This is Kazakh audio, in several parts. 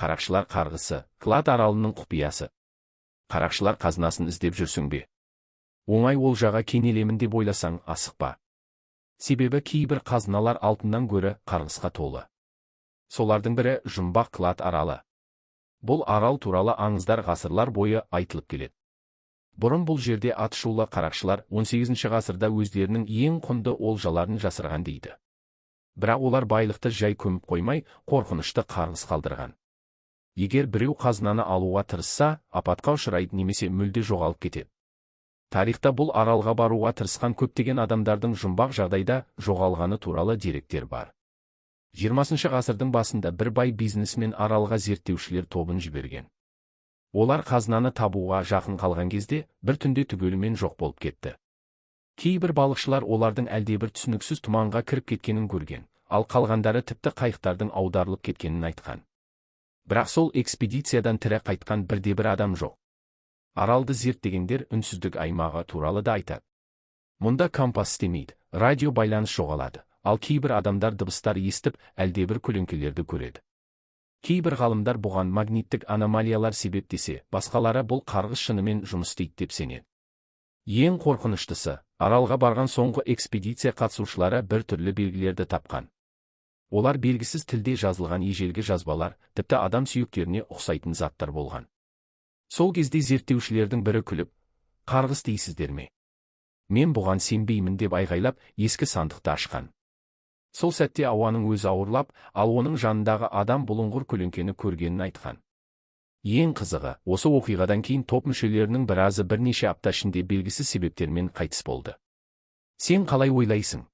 Қарақшылар қарғысы, Клад аралының құпиясы. Қарақшылар қазынасын іздеп жүрсің бе? Оңай олжаға кенелемін деп ойласаң асықпа. Себебі кейбір қазыналар алтыннан гөрі қарғысқа толы. Солардың бірі жұмбақ Клад аралы. Бұл арал туралы аңыздар ғасырлар бойы айтылып келеді. Бұрын бұл жерде атышулы қарақшылар 18 ғасырда өздерінің ең құнды олжаларын жасырған дейді. Бірақ олар байлықты жай көміп қоймай, қорқынышты қарғыс қалдырған. Егер біреу қазынаны алуға тырысса, апатқа ұшырайды немесе мүлде жоғалып кетеді. Тарихта бұл аралға баруға тырысқан көптеген адамдардың жұмбақ жағдайда жоғалғаны туралы деректер бар. 20 ғасырдың басында бір бай бизнесмен аралға зерттеушілер тобын жіберген. Олар қазынаны табуға жақын қалған кезде бір түнде түгелімен жоқ болып кетті. Кейбір балықшылар олардың әлдебір түсініксіз тұманға кіріп кеткенін көрген, ал қалғандары тіпті қайықтардың аударылып кеткенін айтқан. Бірақ сол экспедициядан тірі қайтқан бірде-бір адам жоқ. Аралды зерттегендер үнсіздік аймағы туралы да айтады. Мұнда компас істемейді, радио байланыс жоғалады, ал кейбір адамдар дыбыстар естіп, әлдебір көлеңкелерді көреді. Кейбір ғалымдар бұған магниттік аномалиялар себеп десе, басқалары бұл қарғыс шынымен жұмыс істейді деп сенеді. Ең қорқыныштысы, аралға барған соңғы экспедиция қатысушылары бір түрлі белгілерді тапқан. Олар белгісіз тілде жазылған ежелгі жазбалар, тіпті адам сүйектеріне ұқсайтын заттар болған. Сол кезде зерттеушілердің бірі күліп, қарғыс дейсіздер ме? Мен бұған сенбеймін деп айғайлап, ескі сандықты ашқан. Сол сәтте ауаның өзі ауырлап, ал оның жанындағы адам бұлыңғыр көлеңкені көргенін айтқан. Ең қызығы, осы оқиғадан кейін топ мүшелерінің біразы бірнеше апта ішінде белгісіз себептермен қайтыс болды. Сен қалай ойлайсың?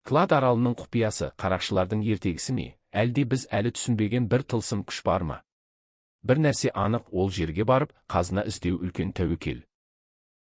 Клад аралының құпиясы қарақшылардың ертегісі ме, әлде біз әлі түсінбеген бір тылсым күш бар ма? Бір нәрсе анық, ол жерге барып, қазына іздеу үлкен тәуекел.